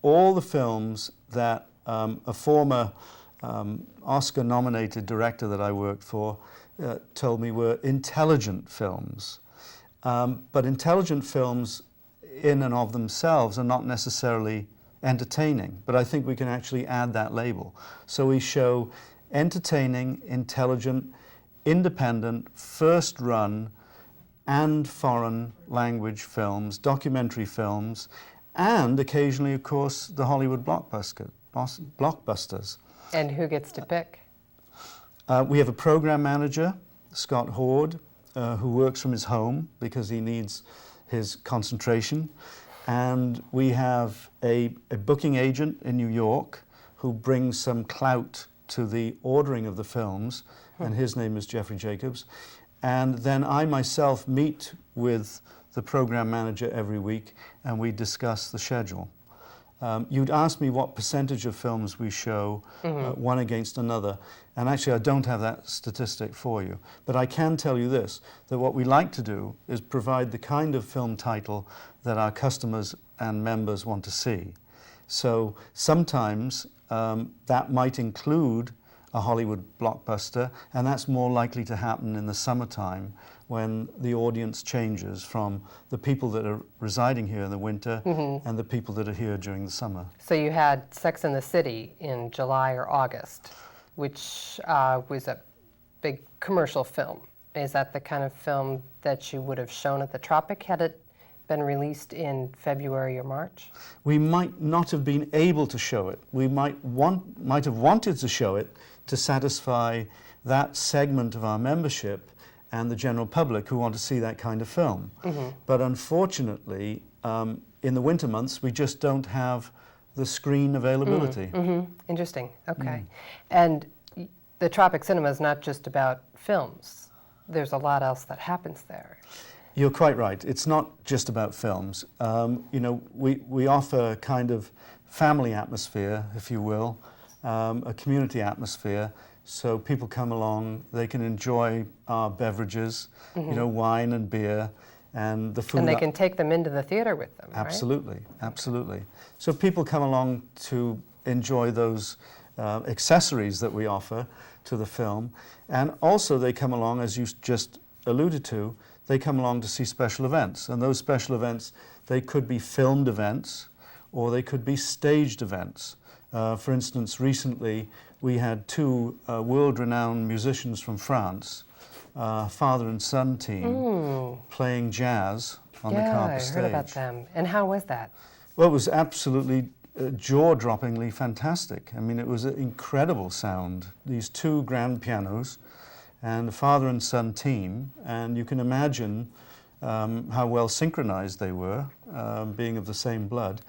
all the films that a former Oscar-nominated director that I worked for told me were intelligent films. But intelligent films in and of themselves are not necessarily entertaining, but I think we can actually add that label. So we show entertaining, intelligent, independent, first-run and foreign language films, documentary films, and occasionally, of course, the Hollywood blockbusters. And who gets to pick? We have a program manager, Scott Hord, who works from his home because he needs his concentration. And we have a booking agent in New York who brings some clout to the ordering of the films, and his name is Jeffrey Jacobs. And then I myself meet with the program manager every week, and we discuss the schedule. You'd asked me what percentage of films we show one against another, and actually I don't have that statistic for you. But I can tell you this, that what we like to do is provide the kind of film title that our customers and members want to see. So sometimes that might include a Hollywood blockbuster, and that's more likely to happen in the summertime when the audience changes from the people that are residing here in the winter and the people that are here during the summer. So you had Sex and the City in July or August, which was a big commercial film. Is that the kind of film that you would have shown at the Tropic had it been released in February or March? We might not have been able to show it. We might have wanted to show it to satisfy that segment of our membership and the general public who want to see that kind of film. But unfortunately, in the winter months, we just don't have the screen availability. Interesting, okay. And the Tropic Cinema is not just about films. There's a lot else that happens there. You're quite right. It's not just about films. You know, we offer kind of family atmosphere, if you will, a community atmosphere. So people come along, they can enjoy our beverages, you know, wine and beer, and the food. And they can take them into the theater with them, Absolutely, right? Absolutely. So people come along to enjoy those accessories that we offer to the film. And also they come along, as you just alluded to, they come along to see special events. And those special events, they could be filmed events, or they could be staged events. For instance, recently we had two world-renowned musicians from France, father and son team, playing jazz on the carpet stage. Yeah, I heard about them. And how was that? Well, it was absolutely jaw-droppingly fantastic. I mean, it was an incredible sound. These two grand pianos and a father and son team, and you can imagine how well synchronized they were, being of the same blood.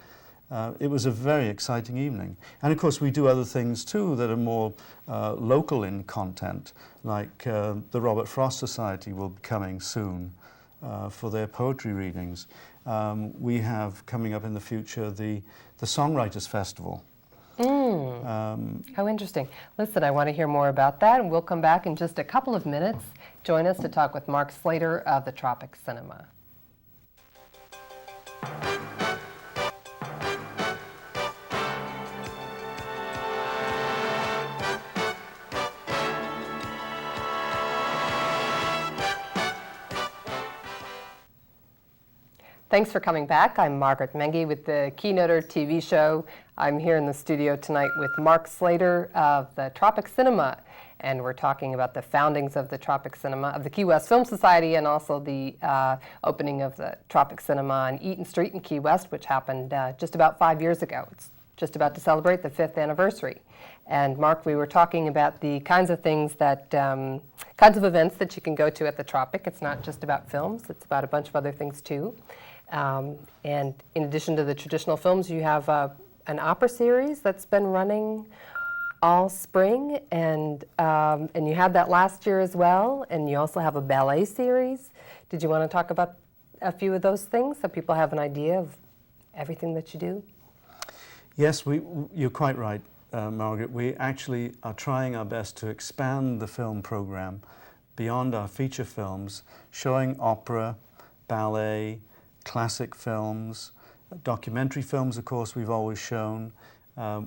It was a very exciting evening. And of course we do other things too that are more local in content, like the Robert Frost Society will be coming soon for their poetry readings. We have coming up in the future the Songwriters Festival. How interesting. Listen, I want to hear more about that, and we'll come back in just a couple of minutes. Join us to talk with Mark Slater of the Tropic Cinema. Thanks for coming back. I'm Margaret Mengi with the Keynoter TV show. I'm here in the studio tonight with Mark Slater of the Tropic Cinema, and we're talking about the foundings of the Tropic Cinema, of the Key West Film Society, and also the opening of the Tropic Cinema on Eaton Street in Key West, which happened just about 5 years ago. It's just about to celebrate the 5th anniversary. And Mark, we were talking about the kinds of things that, kinds of events that you can go to at the Tropic. It's not just about films, it's about a bunch of other things too. And in addition to the traditional films, you have an opera series that's been running all spring, and you had that last year as well, and you also have a ballet series. Did you want to talk about a few of those things so people have an idea of everything that you do? Yes, you're quite right, Margaret. We actually are trying our best to expand the film program beyond our feature films, showing opera, ballet, classic films, Documentary films, of course, we've always shown.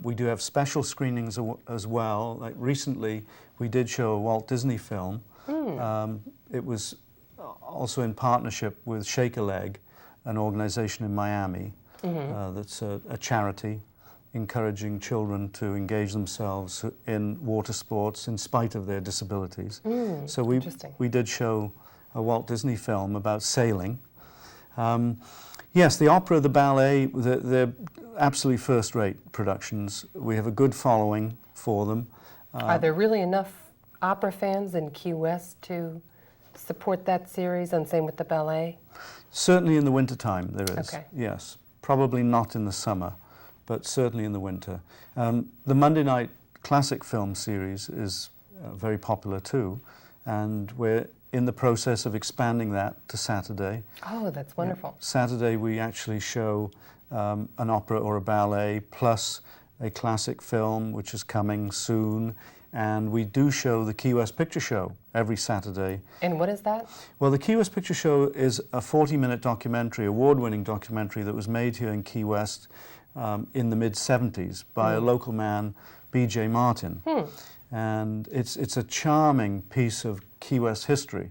We do have special screenings as well. Like recently, we did show a Walt Disney film. It was also in partnership with Shake a Leg, an organization in Miami that's a charity encouraging children to engage themselves in water sports in spite of their disabilities. So we did show a Walt Disney film about sailing. Yes, the opera, the ballet, they're absolutely first-rate productions. We have a good following for them. Are there really enough opera fans in Key West to support that series, and same with the ballet? Certainly in the wintertime there is, okay. Yes. Probably not in the summer, but certainly in the winter. The Monday night classic film series is very popular too, and we're in the process of expanding that to Saturday. Oh, that's wonderful. Saturday we actually show an opera or a ballet plus a classic film, which is coming soon, and we do show the Key West Picture Show every Saturday. And what is that? Well, the Key West Picture Show is a 40-minute documentary, award-winning documentary that was made here in Key West in the mid-70s by a local man, B.J. Martin. And it's a charming piece of Key West history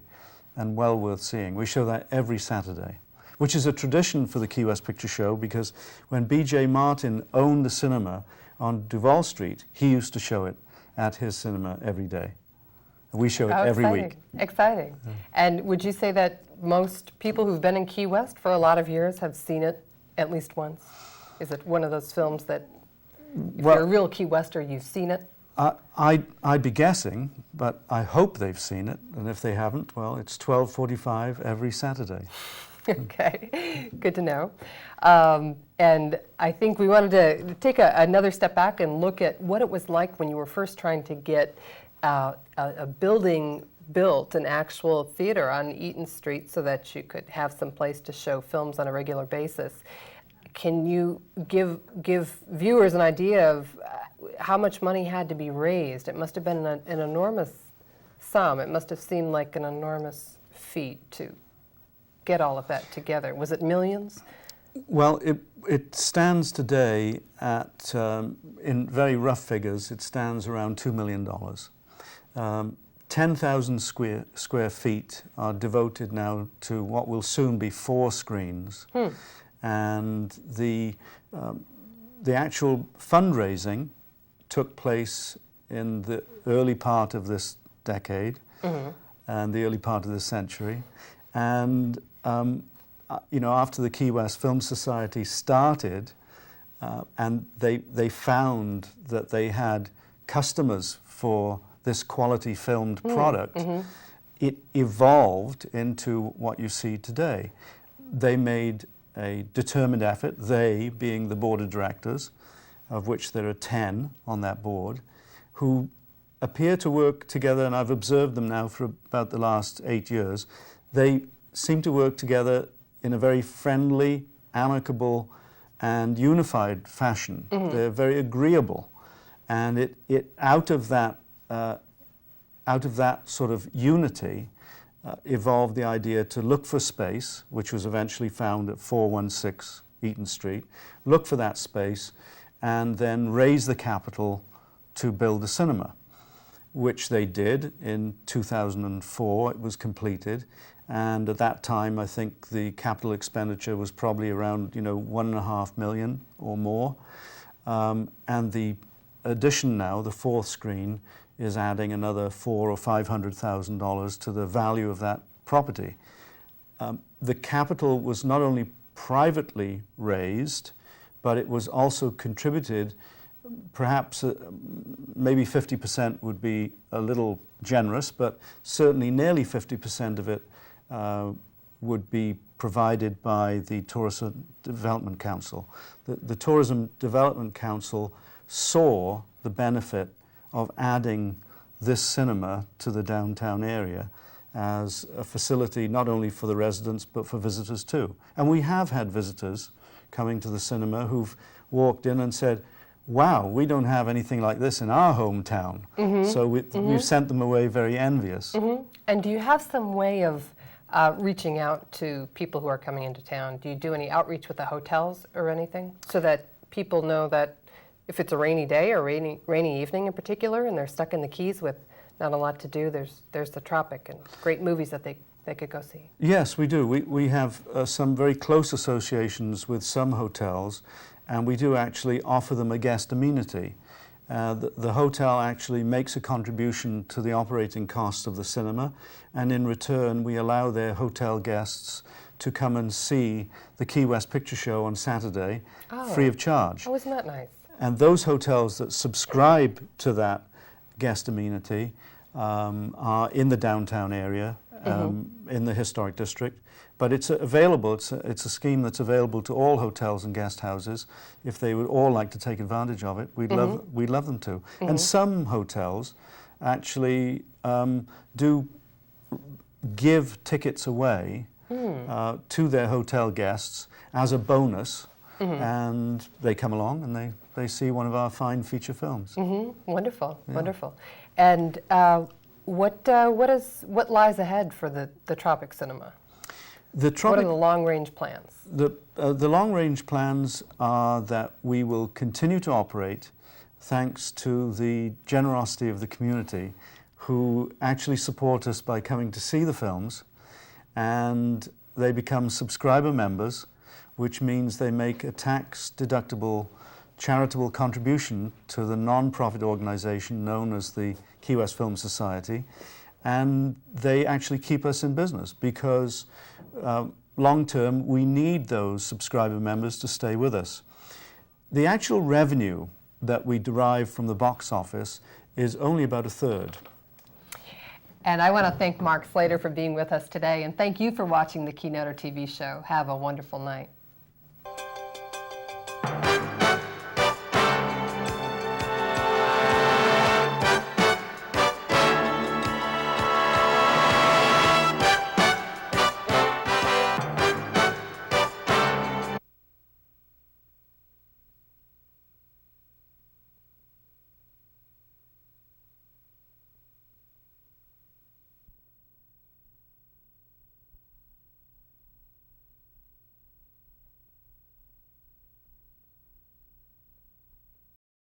and well worth seeing. We show that every Saturday, which is a tradition for the Key West Picture Show, because when B.J. Martin owned the cinema on Duval Street, he used to show it at his cinema every day. We show it every week. Exciting. And would you say that most people who've been in Key West for a lot of years have seen it at least once? Is it one of those films that, if you're a real Key Wester, you've seen it? I'd be guessing, but I hope they've seen it. And if they haven't, well, it's 12:45 every Saturday. Okay, good to know. And I think we wanted to take another step back and look at what it was like when you were first trying to get a building built, an actual theater on Eaton Street, so that you could have some place to show films on a regular basis. Can you give viewers an idea of how much money had to be raised? It must have been an enormous sum. It must have seemed like an enormous feat to get all of that together. Was it millions? Well, it stands today at, in very rough figures, it stands around $2 million. 10,000 square feet are devoted now to what will soon be 4 screens. And the actual fundraising took place in the early part of this decade and the early part of this century. And you know, after the Key West Film Society started, and they found that they had customers for this quality filmed product, it evolved into what you see today. They made a determined effort, they being the board of directors, of which there are 10 on that board, who appear to work together, and I've observed them now for about the last 8 years. They seem to work together in a very friendly, amicable, and unified fashion. They're very agreeable, and out of that sort of unity evolved the idea to look for space, which was eventually found at 416 Eaton Street, look for that space, and then raise the capital to build a cinema, which they did in 2004. It was completed, and at that time I think the capital expenditure was probably around $1.5 million or more, and the addition now, the 4th screen, is adding another $400,000 or $500,000 to the value of that property. The capital was not only privately raised, but it was also contributed. Perhaps maybe 50% would be a little generous, but certainly nearly 50% of it would be provided by the Tourism Development Council. The Tourism Development Council saw the benefit of adding this cinema to the downtown area as a facility not only for the residents but for visitors too. And we have had visitors coming to the cinema who've walked in and said, wow, we don't have anything like this in our hometown. So we've sent them away very envious. And do you have some way of reaching out to people who are coming into town? Do you do any outreach with the hotels or anything so that people know that if it's a rainy day or rainy evening in particular and they're stuck in the Keys with not a lot to do, there's the Tropic and great movies that they could go see? Yes, we do. We have some very close associations with some hotels, and we do actually offer them a guest amenity. The hotel actually makes a contribution to the operating costs of the cinema, and in return we allow their hotel guests to come and see the Key West Picture Show on Saturday free of charge. Oh, isn't that nice? And those hotels that subscribe to that guest amenity are in the downtown area, in the historic district. But it's available, it's a scheme that's available to all hotels and guest houses. If they would all like to take advantage of it, we'd love them to. And some hotels actually do give tickets away to their hotel guests as a bonus, and they come along and they see one of our fine feature films. Wonderful, wonderful. And what lies ahead for the Tropic Cinema? What are the long-range plans? The long-range plans are that we will continue to operate thanks to the generosity of the community who actually support us by coming to see the films, and they become subscriber members, which means they make a tax-deductible charitable contribution to the non-profit organization known as the Key West Film Society, and they actually keep us in business because long term we need those subscriber members to stay with us. The actual revenue that we derive from the box office is only about a third. And I want to thank Mark Slater for being with us today, and thank you for watching the Keynoter TV show. Have a wonderful night.